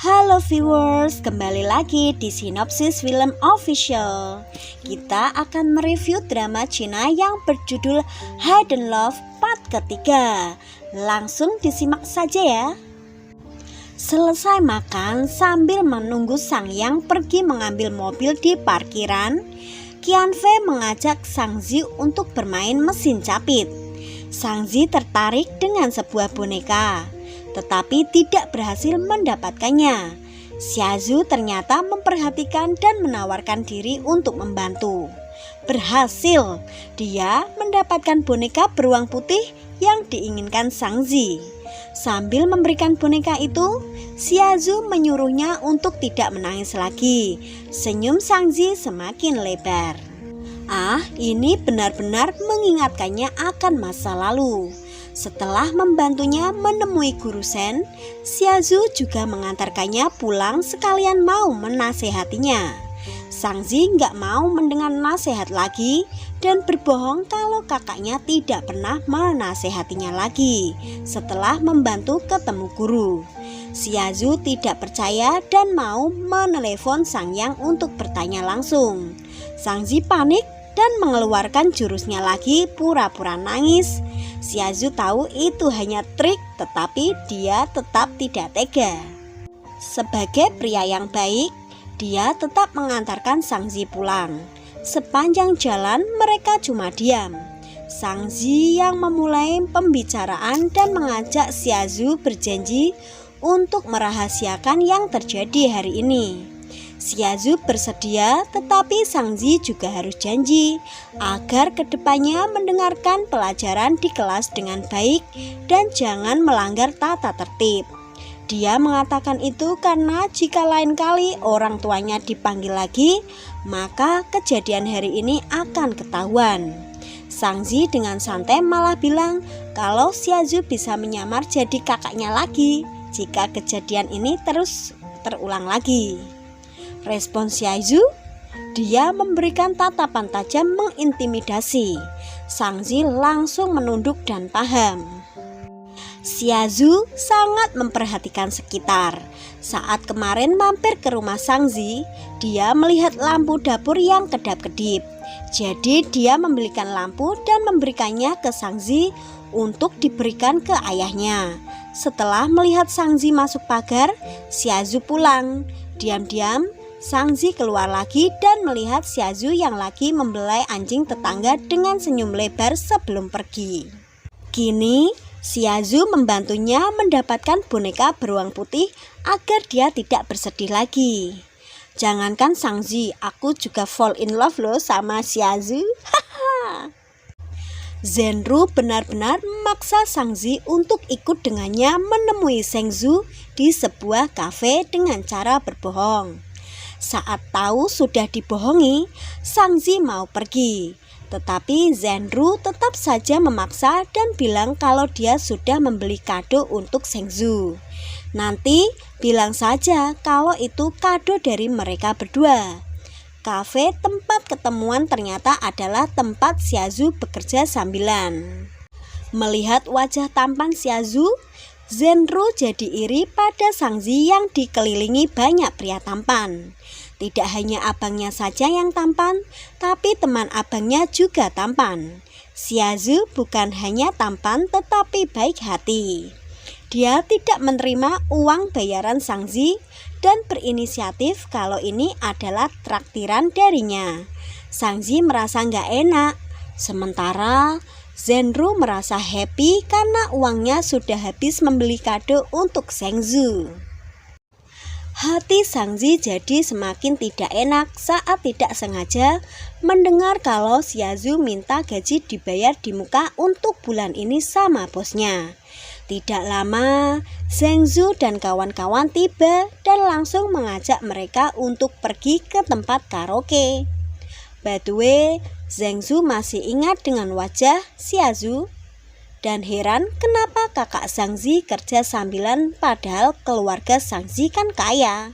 Halo viewers, kembali lagi di Sinopsis Film Official. Kita akan mereview drama Cina yang berjudul Hidden Love part ketiga. Langsung disimak saja ya. Selesai makan sambil menunggu Sang Yang pergi mengambil mobil di parkiran, Qianfei mengajak Sang Zi untuk bermain mesin capit. Sang Zi tertarik dengan sebuah boneka, tetapi tidak berhasil mendapatkannya. Xiaozu ternyata memperhatikan dan menawarkan diri untuk membantu. Berhasil, dia mendapatkan boneka beruang putih yang diinginkan Sang Zi. Sambil memberikan boneka itu, Xiaozu menyuruhnya untuk tidak menangis lagi. Senyum Sang Zi semakin lebar. Ini benar-benar mengingatkannya akan masa lalu. Setelah membantunya menemui Guru Shen, Xiaozu juga mengantarkannya pulang sekalian mau menasehatinya. Sang Zi nggak mau mendengar nasihat lagi dan berbohong kalau kakaknya tidak pernah menasehatinya lagi setelah membantu ketemu guru. Xiaozu tidak percaya dan mau menelepon Sang Yang untuk bertanya langsung. Sang Zi panik dan mengeluarkan jurusnya lagi pura-pura nangis. Xiaozu tahu itu hanya trik, tetapi dia tetap tidak tega. Sebagai pria yang baik, dia tetap mengantarkan Sang Zi pulang. Sepanjang jalan mereka cuma diam. Sang Zi yang memulai pembicaraan dan mengajak Xiaozu berjanji untuk merahasiakan yang terjadi hari ini. Xiaozu bersedia, tetapi Sang Zi juga harus janji agar kedepannya mendengarkan pelajaran di kelas dengan baik dan jangan melanggar tata tertib. Dia mengatakan itu karena jika lain kali orang tuanya dipanggil lagi, maka kejadian hari ini akan ketahuan. Sang Zi dengan santai malah bilang kalau Xiaozu bisa menyamar jadi kakaknya lagi jika kejadian ini terus terulang lagi. Respon Xiaozu, dia memberikan tatapan tajam mengintimidasi. Sang Zi langsung menunduk dan paham. Xiaozu sangat memperhatikan sekitar. Saat kemarin mampir ke rumah Sang Zi, dia melihat lampu dapur yang kedap-kedip. Jadi dia membelikan lampu dan memberikannya ke Sang Zi untuk diberikan ke ayahnya. Setelah melihat Sang Zi masuk pagar, Xiaozu pulang. Diam-diam Sang Zi keluar lagi dan melihat Xiaozu yang lagi membelai anjing tetangga dengan senyum lebar sebelum pergi. Kini Xiaozu membantunya mendapatkan boneka beruang putih agar dia tidak bersedih lagi. Jangankan Sang Zi, aku juga fall in love loh sama Xiaozu. Zhenru benar-benar memaksa Sang Zi untuk ikut dengannya menemui Zheng Zhu di sebuah kafe dengan cara berbohong. Saat tahu sudah dibohongi, Sang Zi mau pergi. Tetapi Zhenru tetap saja memaksa dan bilang kalau dia sudah membeli kado untuk Zheng Zhu. Nanti bilang saja kalau itu kado dari mereka berdua. Kafe tempat ketemuan ternyata adalah tempat Xiaozu bekerja sambilan. Melihat wajah tampan Xiaozu, Zhenru jadi iri pada Sang Zi yang dikelilingi banyak pria tampan. Tidak hanya abangnya saja yang tampan, tapi teman abangnya juga tampan. Xiaozu bukan hanya tampan tetapi baik hati. Dia tidak menerima uang bayaran Sang Zi dan berinisiatif kalau ini adalah traktiran darinya. Sang Zi merasa nggak enak, sementara Zhenru merasa happy karena uangnya sudah habis membeli kado untuk Zheng Zhu. Hati Sang Zi jadi semakin tidak enak saat tidak sengaja mendengar kalau Xiaozu minta gaji dibayar di muka untuk bulan ini sama bosnya. Tidak lama, Zheng Zhu dan kawan-kawan tiba dan langsung mengajak mereka untuk pergi ke tempat karaoke. By the way, Zheng Zhu masih ingat dengan wajah Xiaozu dan heran kenapa kakak Sang Zi kerja sambilan padahal keluarga Sang Zi kan kaya.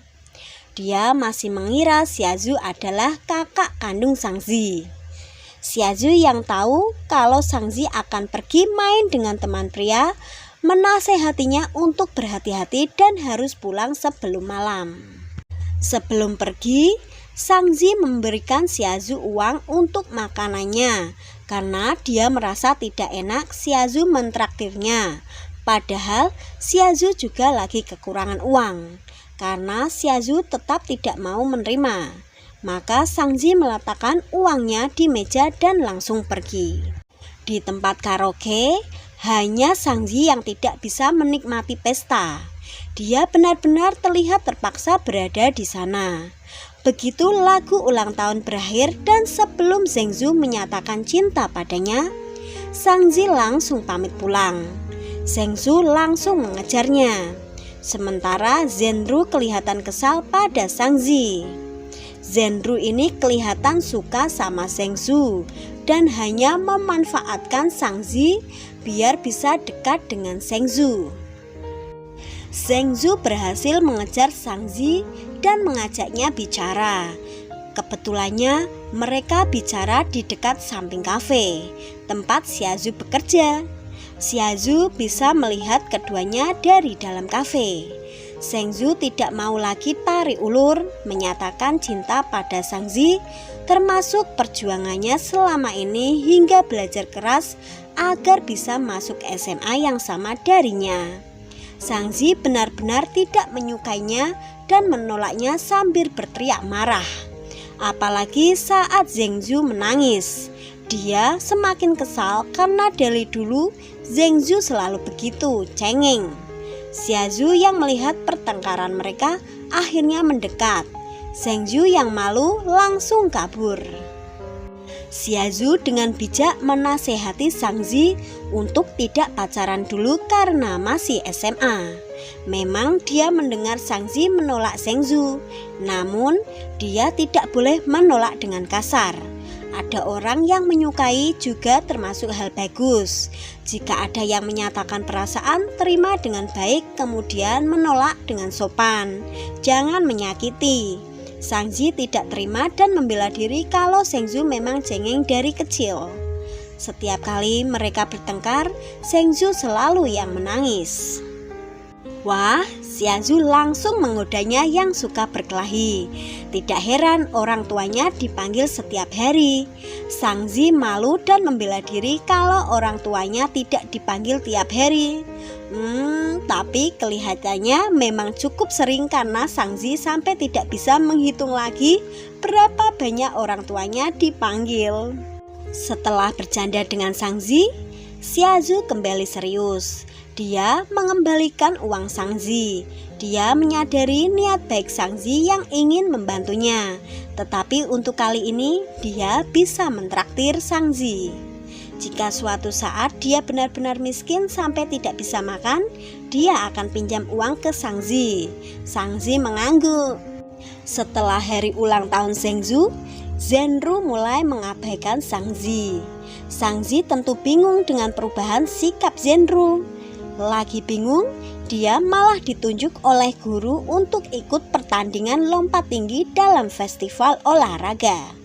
Dia masih mengira Xiaozu adalah kakak kandung Sang Zi. Xiaozu yang tahu kalau Sang Zi akan pergi main dengan teman pria menasehatinya untuk berhati-hati dan harus pulang sebelum malam. Sebelum pergi, Sangzi memberikan Xiaozu uang untuk makanannya karena dia merasa tidak enak Xiaozu mentraktirnya. Padahal Xiaozu juga lagi kekurangan uang karena Xiaozu tetap tidak mau menerima. Maka Sangzi meletakkan uangnya di meja dan langsung pergi. Di tempat karaoke, hanya Sangzi yang tidak bisa menikmati pesta. Dia benar-benar terlihat terpaksa berada di sana. Begitu lagu ulang tahun berakhir dan sebelum Zhengzhou menyatakan cinta padanya, Sangzi langsung pamit pulang. Zhengzhou langsung mengejarnya. Sementara Zhenru kelihatan kesal pada Sangzi. Zhenru ini kelihatan suka sama Zhengzhou dan hanya memanfaatkan Sangzi biar bisa dekat dengan Zhengzhou. Zhengzhou berhasil mengejar Sangzi dan mengajaknya bicara. Kebetulannya mereka bicara di dekat samping kafe tempat Xiaozu bekerja. Xiaozu bisa melihat keduanya dari dalam kafe. Zhengzhou tidak mau lagi tarik ulur menyatakan cinta pada Sangzi, termasuk perjuangannya selama ini hingga belajar keras agar bisa masuk SMA yang sama darinya. Sangzi benar-benar tidak menyukainya dan menolaknya sambil berteriak marah. Apalagi saat Zhengzhou menangis. Dia semakin kesal karena dari dulu Zhengzhou selalu begitu cengeng. Xiaozu yang melihat pertengkaran mereka akhirnya mendekat. Zhengzhou yang malu langsung kabur. Xiaozu dengan bijak menasehati Sangzi untuk tidak pacaran dulu karena masih SMA. Memang dia mendengar Sangzi menolak Zhengzhou, namun dia tidak boleh menolak dengan kasar. Ada orang yang menyukai juga termasuk hal bagus. Jika ada yang menyatakan perasaan, terima dengan baik, kemudian menolak dengan sopan. Jangan menyakiti. Sangzi tidak terima dan membela diri kalau Zhengzhou memang cengeng dari kecil. Setiap kali mereka bertengkar, Zhengzhou selalu yang menangis. Wah, Xiaozu langsung menggodanya yang suka berkelahi. Tidak heran orang tuanya dipanggil setiap hari. Sangzi malu dan membela diri kalau orang tuanya tidak dipanggil tiap hari. Tapi kelihatannya memang cukup sering karena Sangzi sampai tidak bisa menghitung lagi berapa banyak orang tuanya dipanggil. Setelah bercanda dengan Sangzi, Xiaozu kembali serius. Dia mengembalikan uang Sangzi. Dia menyadari niat baik Sangzi yang ingin membantunya. Tetapi untuk kali ini dia bisa mentraktir Sangzi. Jika suatu saat dia benar-benar miskin sampai tidak bisa makan, dia akan pinjam uang ke Sangzi. Sangzi mengangguk. Setelah hari ulang tahun Zhengzhou, Zhenru mulai mengabaikan Sangzi. Sangzi tentu bingung dengan perubahan sikap Zhenru. Lagi bingung, dia malah ditunjuk oleh guru untuk ikut pertandingan lompat tinggi dalam festival olahraga.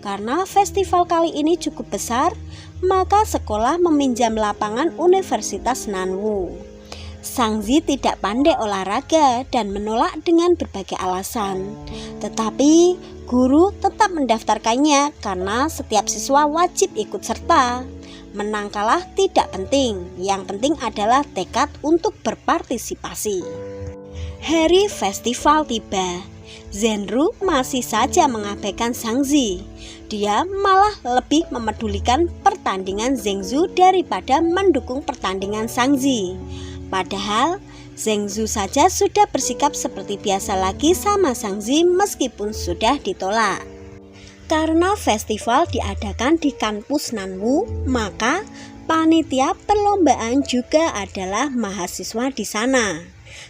Karena festival kali ini cukup besar, maka sekolah meminjam lapangan Universitas Nanwu. Sangzi tidak pandai olahraga dan menolak dengan berbagai alasan. Tetapi guru tetap mendaftarkannya karena setiap siswa wajib ikut serta. Menang kalah tidak penting, yang penting adalah tekad untuk berpartisipasi. Hari festival tiba. Zhenru masih saja mengabaikan Sangzi. Dia malah lebih memedulikan pertandingan Zhengzhou daripada mendukung pertandingan Sangzi. Padahal Zhengzhou saja sudah bersikap seperti biasa lagi sama Sangzi meskipun sudah ditolak. Karena festival diadakan di kampus Nanwu, maka panitia perlombaan juga adalah mahasiswa di sana.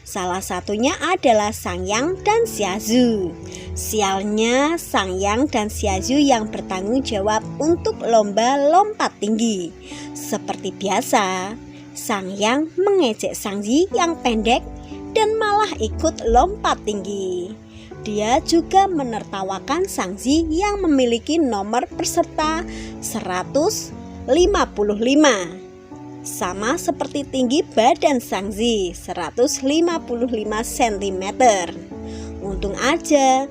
Salah satunya adalah Sangyang dan Xiaozu. Sialnya Sangyang dan Xiaozu yang bertanggung jawab untuk lomba lompat tinggi. Seperti biasa, Sangyang mengejek Sangzi yang pendek dan malah ikut lompat tinggi. Dia juga menertawakan Sangzi yang memiliki nomor peserta 155. sama seperti tinggi badan Sangzi, 155 cm. Untung aja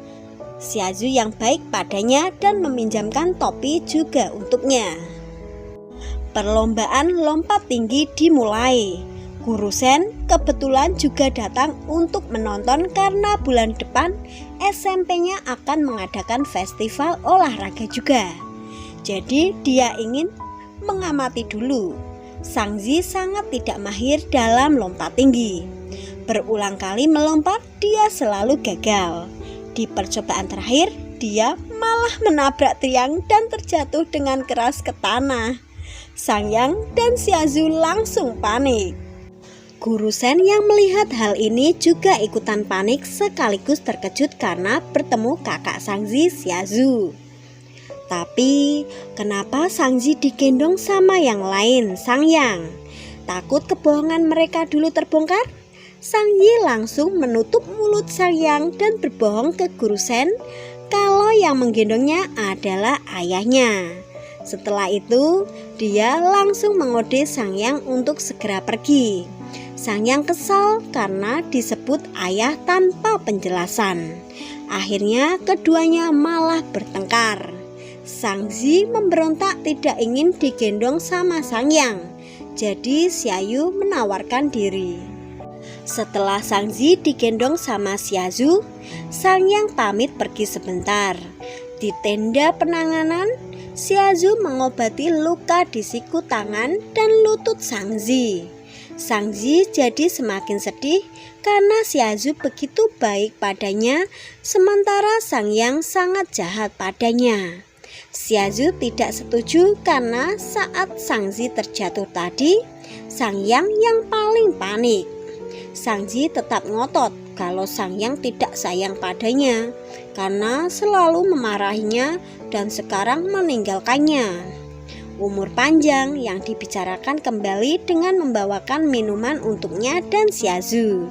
Xiaozu yang baik padanya dan meminjamkan topi juga untuknya. Perlombaan lompat tinggi dimulai. Guru Sen kebetulan juga datang untuk menonton karena bulan depan SMP-nya akan mengadakan festival olahraga juga. Jadi dia ingin mengamati dulu. Sangzi sangat tidak mahir dalam lompat tinggi. Berulang kali melompat dia selalu gagal. Di percobaan terakhir dia malah menabrak tiang dan terjatuh dengan keras ke tanah. Sangyang dan Xiaozu langsung panik. Guru Sen yang melihat hal ini juga ikutan panik sekaligus terkejut karena bertemu kakak Sangzi, Xiaozu. Tapi kenapa Sangzi digendong sama yang lain, Sangyang? Takut kebohongan mereka dulu terbongkar? Sangzi langsung menutup mulut Sangyang dan berbohong ke Guru Sen kalau yang menggendongnya adalah ayahnya. Setelah itu dia langsung mengode Sangyang untuk segera pergi. Sangyang kesal karena disebut ayah tanpa penjelasan. Akhirnya keduanya malah bertengkar. Sangzi memberontak tidak ingin digendong sama Sangyang. Jadi Xiaoyu menawarkan diri. Setelah Sangzi digendong sama Xiaozu, Sangyang pamit pergi sebentar. Di tenda penanganan, Xiaozu mengobati luka di siku tangan dan lutut Sangzi. Sangzi jadi semakin sedih karena Xiaozu begitu baik padanya, sementara Sangyang sangat jahat padanya. Xiaozu tidak setuju karena saat Sangzi terjatuh tadi, Sangyang yang paling panik. Sangzi tetap ngotot kalau Sangyang tidak sayang padanya karena selalu memarahinya dan sekarang meninggalkannya. Umur panjang yang dibicarakan kembali dengan membawakan minuman untuknya dan Xiaozu.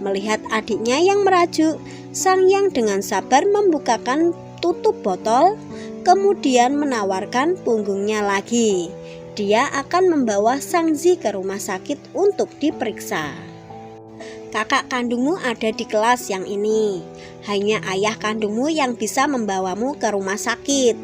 Melihat adiknya yang merajuk, Sangyang dengan sabar membukakan tutup botol, kemudian menawarkan punggungnya lagi. Dia akan membawa Sangzi ke rumah sakit untuk diperiksa. Kakak kandungmu ada di kelas yang ini. Hanya ayah kandungmu yang bisa membawamu ke rumah sakit,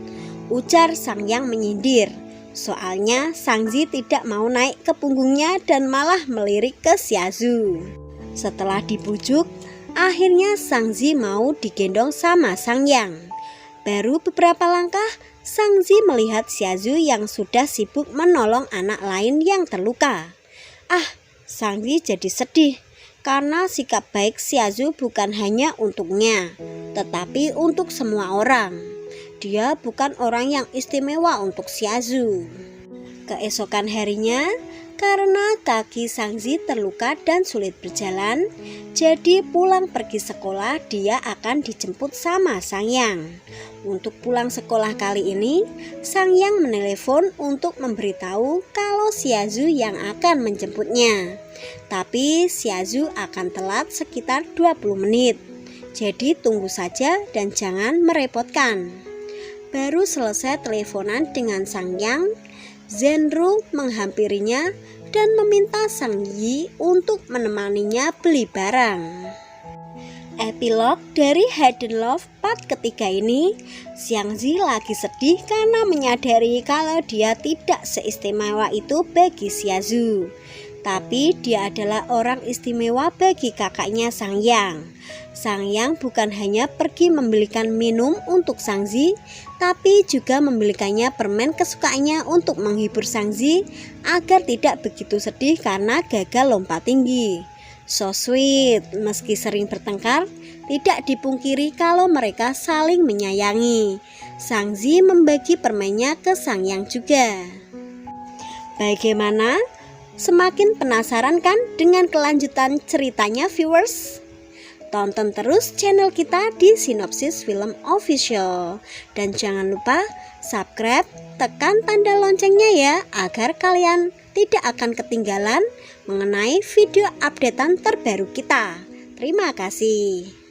ujar Sangyang menyindir. Soalnya Sangzi tidak mau naik ke punggungnya dan malah melirik ke Xiaozu. Setelah dibujuk, akhirnya Sangzi mau digendong sama Sangyang. Baru beberapa langkah, Sangzi melihat Xiaozu yang sudah sibuk menolong anak lain yang terluka. Sangzi jadi sedih karena sikap baik Xiaozu bukan hanya untuknya, tetapi untuk semua orang. Dia bukan orang yang istimewa untuk Xiaozu. Keesokan harinya, karena kaki Sangzi terluka dan sulit berjalan, jadi pulang pergi sekolah dia akan dijemput sama Sangyang. Untuk pulang sekolah kali ini, Sangyang menelepon untuk memberitahu kalau Xiaozu yang akan menjemputnya. Tapi Xiaozu akan telat sekitar 20 menit. Jadi tunggu saja dan jangan merepotkan. Baru selesai teleponan dengan Sangyang, Zhenru menghampirinya dan meminta Sangyi untuk menemaninya beli barang. Epilog dari Hidden Love part ketiga ini, Sangyi lagi sedih karena menyadari kalau dia tidak seistimewa itu bagi Xiaozu. Tapi dia adalah orang istimewa bagi kakaknya Sangyang. Sangyang bukan hanya pergi membelikan minum untuk Sangzi, tapi juga membelikannya permen kesukaannya untuk menghibur Sangzi agar tidak begitu sedih karena gagal lompat tinggi. So sweet, meski sering bertengkar, tidak dipungkiri kalau mereka saling menyayangi. Sangzi membagi permennya ke Sangyang juga. Bagaimana? Semakin penasaran kan dengan kelanjutan ceritanya, viewers? Tonton terus channel kita di Sinopsis Film Official. Dan jangan lupa subscribe, tekan tanda loncengnya ya, agar kalian tidak akan ketinggalan mengenai video updatean terbaru kita. Terima kasih.